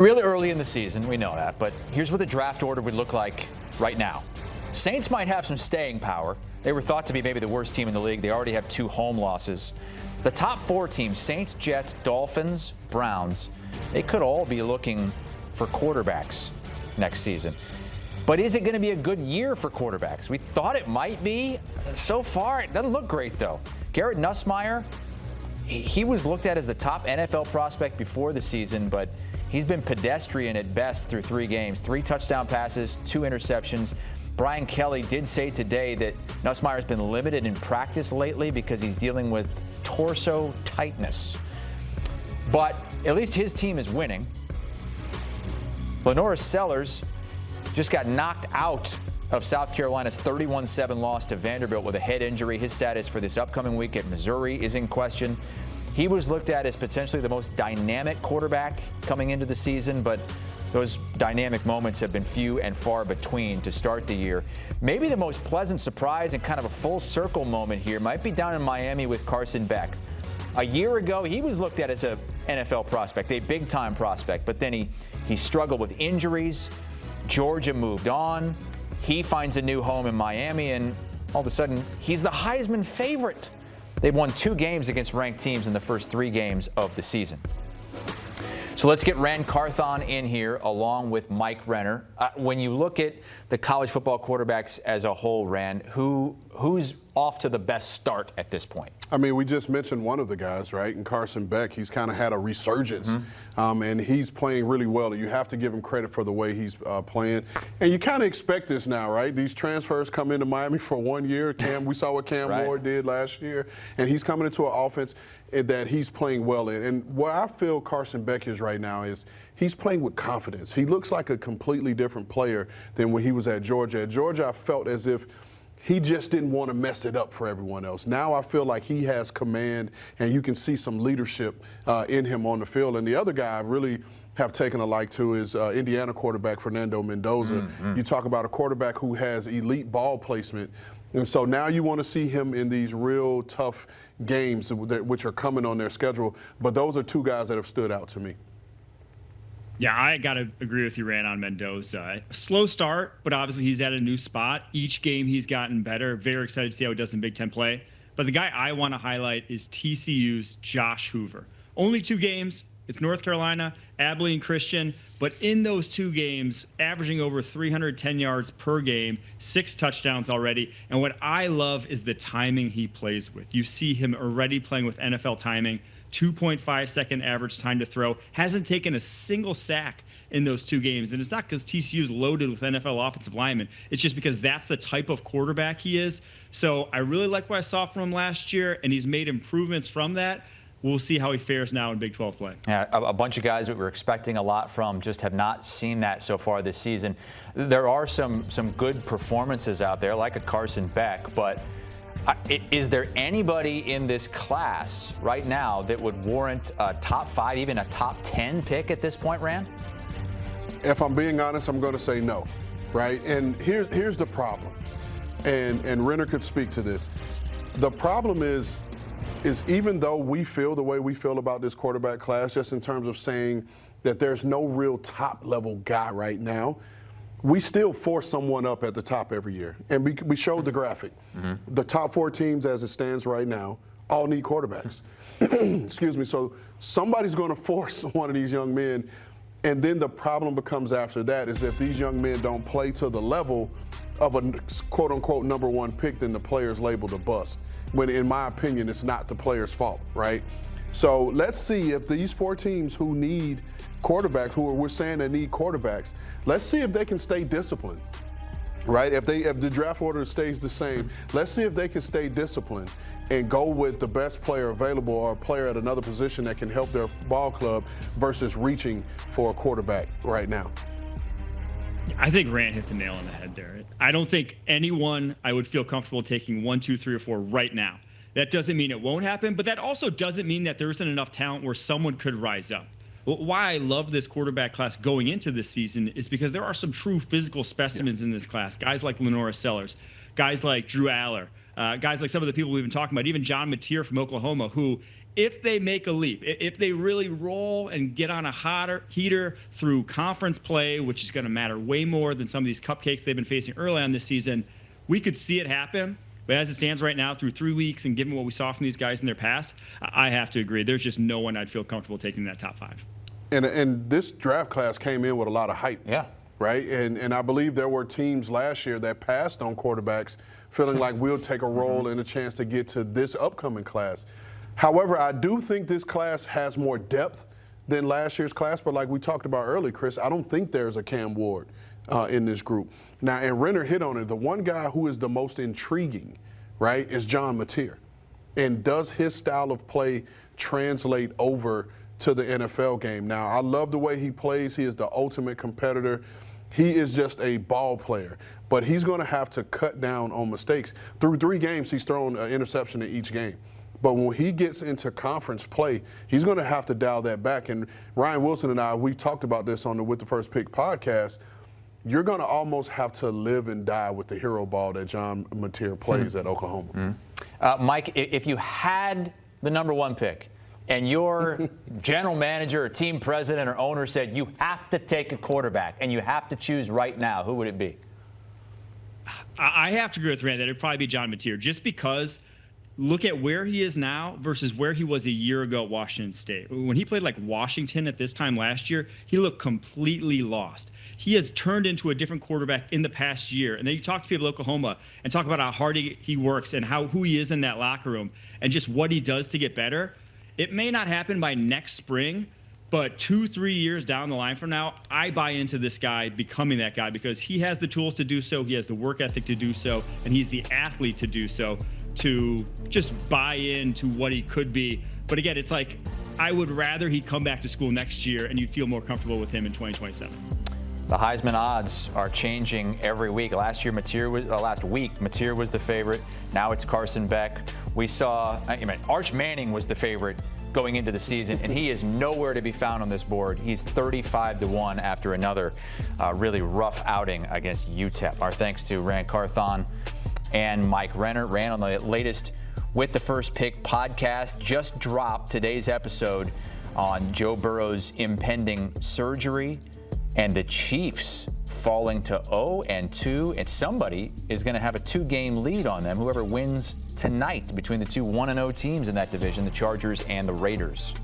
Really early in the season, we know that, but here's what the draft order would look like right now. Saints might have some staying power. They were thought to be maybe the worst team in the league. They already have 2 home losses. The top 4 teams, Saints, Jets, Dolphins, Browns, they could all be looking for quarterbacks next season. But is it going to be a good year for quarterbacks? We thought it might be. So far, it doesn't look great, though. Garrett Nussmeier, he was looked at as the top NFL prospect before the season, but he's been pedestrian at best through 3 games. 3 touchdown passes, 2 interceptions. Brian Kelly did say today that Nussmeier's been limited in practice lately because he's dealing with torso tightness. But at least his team is winning. Lenora Sellers just got knocked out of South Carolina's 31-7 loss to Vanderbilt with a head injury. His status for this upcoming week at Missouri is in question. He was looked at as potentially the most dynamic quarterback coming into the season, but those dynamic moments have been few and far between to start the year. Maybe the most pleasant surprise and kind of a full circle moment here might be down in Miami with Carson Beck. A year ago, he was looked at as an NFL prospect, a big-time prospect, but then he struggled with injuries. Georgia moved on. He finds a new home in Miami, and all of a sudden, he's the Heisman favorite. They've won 2 games against ranked teams in the first 3 games of the season. So let's get Ran Carthon in here along with Mike Renner. When you look at the college football quarterbacks as a whole, Ran, who's off to the best start at this point? I mean, we just mentioned one of the guys, right? And Carson Beck, he's kind of had a resurgence, and he's playing really well. You have to give him credit for the way he's playing. And you kind of expect this now, right? These transfers come into Miami for 1 year. We saw what Cam Ward did last year, and he's coming into an offense that he's playing well in. And where I feel Carson Beck is right now is he's playing with confidence. He looks like a completely different player than when he was at Georgia. At Georgia, I felt as if he just didn't want to mess it up for everyone else. Now I feel like he has command, and you can see some leadership in him on the field. And the other guy I really have taken a like to is Indiana quarterback Fernando Mendoza. You talk about a quarterback who has elite ball placement. And so now you want to see him in these real tough games which are coming on their schedule. But those are 2 guys that have stood out to me. Yeah, I got to agree with you, Ran, on Mendoza. Slow start, but obviously he's at a new spot. Each game he's gotten better. Very excited to see how he does in Big Ten play. But the guy I want to highlight is TCU's Josh Hoover. Only 2 games. It's North Carolina, Abilene Christian. But in those 2 games, averaging over 310 yards per game, 6 touchdowns already. And what I love is the timing he plays with. You see him already playing with NFL timing. 2.5-second average time to throw. Hasn't taken a single sack in those 2 games. And it's not because TCU is loaded with NFL offensive linemen. It's just because that's the type of quarterback he is. So I really like what I saw from him last year, and he's made improvements from that. We'll see how he fares now in Big 12 play. Yeah, a bunch of guys that we're expecting a lot from just have not seen that so far this season. There are some good performances out there, like a Carson Beck, but is there anybody in this class right now that would warrant a top 5, even a top 10 pick at this point, Rand? If I'm being honest, I'm going to say no, right? And here's the problem, and Renner could speak to this. The problem is even though we feel the way we feel about this quarterback class, just in terms of saying that there's no real top-level guy right now, we still force someone up at the top every year. And we showed the graphic. The top 4 teams as it stands right now all need quarterbacks. Excuse me. So somebody's going to force one of these young men. And then the problem becomes after that is if these young men don't play to the level of a quote-unquote #1 pick, then the player's labeled a bust. When in my opinion, it's not the player's fault, right? So let's see if these 4 teams who need quarterbacks, we're saying they need quarterbacks, let's see if they can stay disciplined, right? If the draft order stays the same, let's see if they can stay disciplined and go with the best player available or a player at another position that can help their ball club versus reaching for a quarterback right now. I think Rand hit the nail on the head there. I don't think anyone I would feel comfortable taking 1, 2, 3, or 4 right now. That doesn't mean it won't happen, but that also doesn't mean that there isn't enough talent where someone could rise up. Why I love this quarterback class going into this season is because there are some true physical specimens in this class. Guys like Lenora Sellers, guys like Drew Aller, guys like some of the people we've been talking about, even John Mateer from Oklahoma, who if they make a leap, if they really roll and get on a heater through conference play, which is going to matter way more than some of these cupcakes they've been facing early on this season, we could see it happen. But as it stands right now, through 3 weeks and given what we saw from these guys in their past, I have to agree. There's just no one I'd feel comfortable taking in that top 5. And this draft class came in with a lot of hype. Yeah. Right? And I believe there were teams last year that passed on quarterbacks feeling like we'll take a role and a chance to get to this upcoming class. However, I do think this class has more depth than last year's class, but like we talked about earlier, Chris, I don't think there's a Cam Ward in this group. Now, and Renner hit on it. The one guy who is the most intriguing, right, is John Mateer. And does his style of play translate over to the NFL game? Now, I love the way he plays. He is the ultimate competitor. He is just a ball player, but he's going to have to cut down on mistakes. Through 3 games, he's thrown an interception in each game. But when he gets into conference play, he's going to have to dial that back. And Ryan Wilson and I, we've talked about this on the With the First Pick podcast. You're going to almost have to live and die with the hero ball that John Mateer plays at Oklahoma. Mike, if you had the number 1 pick and your general manager or team president or owner said you have to take a quarterback and you have to choose right now, who would it be? I have to agree with Rand that it'd probably be John Mateer, just because look at where he is now versus where he was a year ago at Washington State. When he played like Washington at this time last year, he looked completely lost. He has turned into a different quarterback in the past year. And then you talk to people at Oklahoma and talk about how hard he works and who he is in that locker room and just what he does to get better. It may not happen by next spring, but 2-3 years down the line from now, I buy into this guy becoming that guy because he has the tools to do so, he has the work ethic to do so, and he's the athlete to do so, to just buy into what he could be. But again, it's like, I would rather he come back to school next year and you'd feel more comfortable with him in 2027. The Heisman odds are changing every week. Last week, Mateer was the favorite. Now it's Carson Beck. We saw, Arch Manning was the favorite going into the season, and he is nowhere to be found on this board. He's 35-1 after another really rough outing against UTEP. Our thanks to Rand Carthon and Mike Renner. Ran on the latest With the First Pick podcast. Just dropped today's episode on Joe Burrow's impending surgery and the Chiefs falling to 0-2, and somebody is going to have a 2-game lead on them, whoever wins tonight between the two 1-0 teams in that division, the Chargers and the Raiders.